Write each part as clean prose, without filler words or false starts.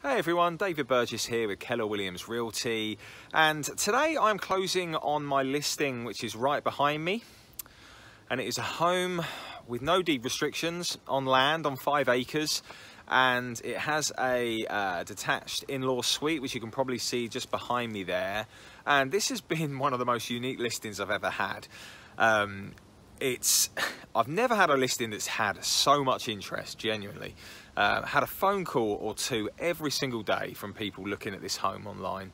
Hey everyone, David Burgess here with Keller Williams Realty, and today I'm closing on my listing which is right behind me, and it is a home with no deed restrictions on land on 5 acres, and it has a detached in-law suite which you can probably see just behind me there. And this has been one of the most unique listings I've ever had. I've never had a listing that's had so much interest, genuinely. Had a phone call or two every single day from people looking at this home online.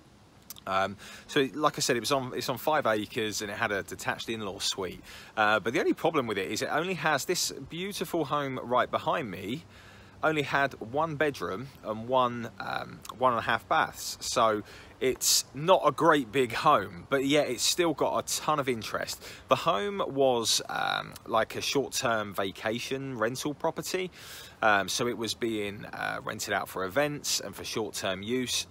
So like I said, it's on 5 acres and it had a detached in-law suite. But the only problem with it is it only has this beautiful home right behind me. Only had 1 bedroom and 1.5 baths. So it's not a great big home, but yet it's still got a ton of interest. The home was like a short-term vacation rental property. So it was being rented out for events and for short-term use.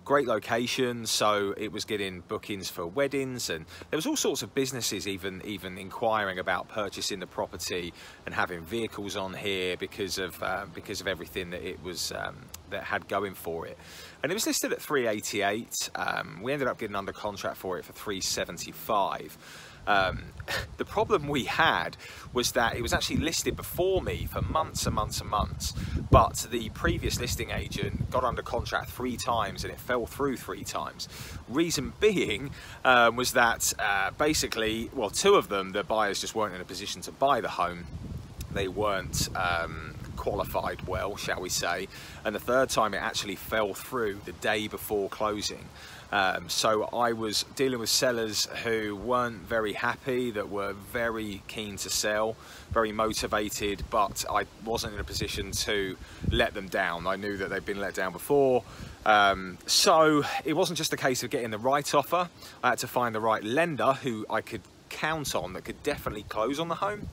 Great location, so it was getting bookings for weddings, and there was all sorts of businesses even inquiring about purchasing the property and having vehicles on here because of everything that it was that had going for it. And it was listed at 388. We ended up getting under contract for it for 375. The problem we had was that it was actually listed before me for months and months and months, but the previous listing agent got under contract 3 times and it fell through 3 times. Reason being was that basically, well, 2 of them, the buyers just weren't in a position to buy the home. They weren't qualified well, shall we say, and the 3rd time it actually fell through the day before closing. So I was dealing with sellers who weren't very happy, that were very keen to sell, very motivated, but I wasn't in a position to let them down. I knew that they'd been let down before. So it wasn't just a case of getting the right offer. I had to find the right lender who I could count on, that could definitely close on the home.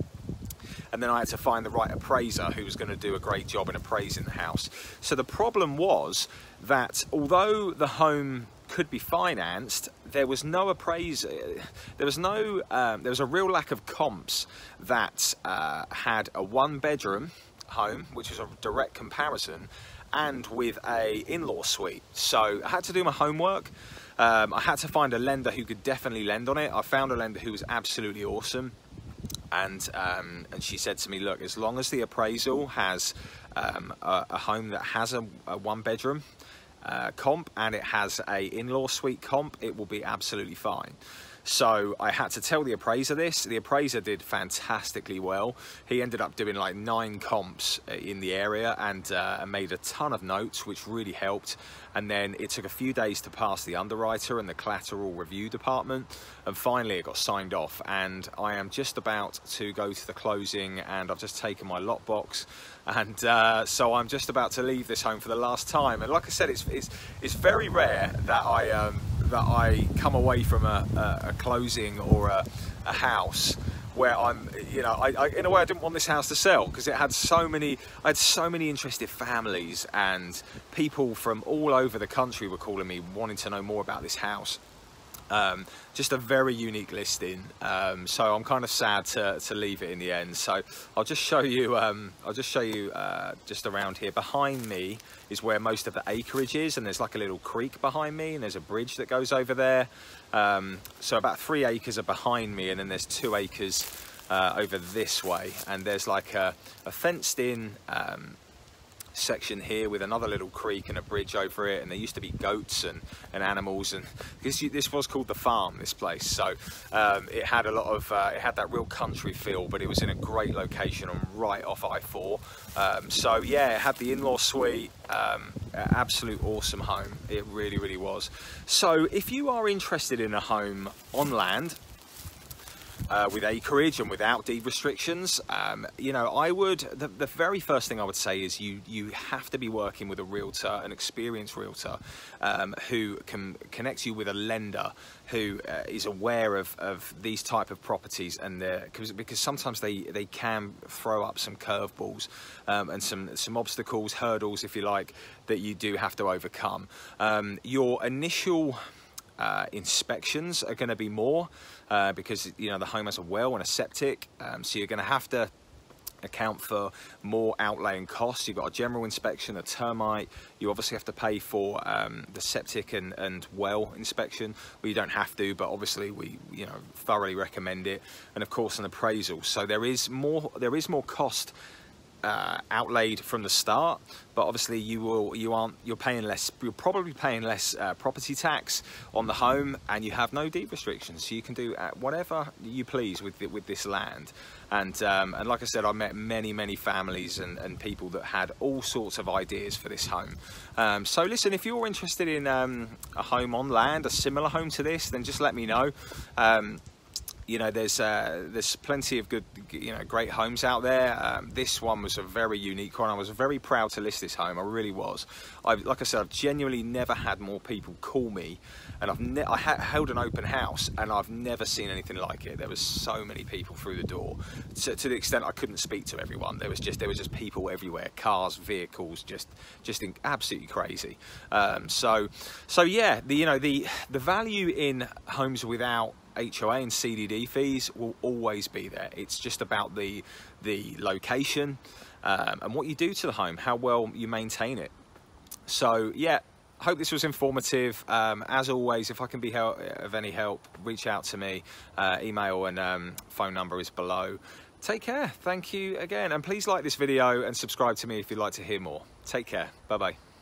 And then I had to find the right appraiser who was going to do a great job in appraising the house. So the problem was that although the home could be financed, there was no appraisal. There was a real lack of comps that had a 1-bedroom home, which was a direct comparison, and with a in-law suite. So I had to do my homework. I had to find a lender who could definitely lend on it. I found a lender who was absolutely awesome. And she said to me, look, as long as the appraisal has a home that has a 1-bedroom comp and it has a in-law suite comp, it will be absolutely fine. So I had to tell the appraiser this. The appraiser did fantastically well. He ended up doing like 9 comps in the area and made a ton of notes, which really helped. And then it took a few days to pass the underwriter and the collateral review department, and finally it got signed off. And I am just about to go to the closing, and I've just taken my lockbox, and so I'm just about to leave this home for the last time. And like I said, it's very rare that I come away from a closing or a house where I'm, you know, in a way I didn't want this house to sell, because it had I had so many interested families, and people from all over the country were calling me wanting to know more about this house. Just a very unique listing, so I'm kind of sad to leave it in the end. So I'll just show you just around here. Behind me is where most of the acreage is, and there's like a little creek behind me, and there's a bridge that goes over there. So about 3 acres are behind me, and then there's 2 acres over this way, and there's like a fenced in section here with another little creek and a bridge over it, and there used to be goats and animals, and this was called the farm, this place. So it had a lot of it had that real country feel, but it was in a great location and right off I-4. So yeah, it had the in-law suite. Absolute awesome home, it really was. So if you are interested in a home on land with acreage and without deed restrictions, you know, the very first thing I would say is you have to be working with a realtor, an experienced realtor, who can connect you with a lender who is aware of these type of properties, and because sometimes they can throw up some curveballs and some obstacles, hurdles, if you like, that you do have to overcome. Your initial inspections are going to be more because, you know, the home has a well and a septic, so you're going to have to account for more outlay and costs. You've got a general inspection, a termite. You obviously have to pay for the septic and well inspection. Well, you don't have to, but obviously we thoroughly recommend it. And of course an appraisal. So there is more cost outlaid from the start, but obviously you're paying less. You're probably paying less property tax on the home, and you have no deed restrictions, so you can do whatever you please with this land. And like I said, I met many families and people that had all sorts of ideas for this home. So listen, if you're interested in a home on land, a similar home to this, then just let me know. There's plenty of good, great homes out there. This one was a very unique one. I was very proud to list this home. I really was. Like I said, I've genuinely never had more people call me, and I held an open house, and I've never seen anything like it. There was so many people through the door, to the extent I couldn't speak to everyone. There was just people everywhere, cars, vehicles, just absolutely crazy. So yeah, the value in homes without HOA and CDD fees will always be there. It's just about the location and what you do to the home, how well you maintain it. So yeah, hope this was informative. As always, if I can be of any help, reach out to me. Email and phone number is below. Take care. Thank you again, and please like this video and subscribe to me if you'd like to hear more. Take care. Bye bye.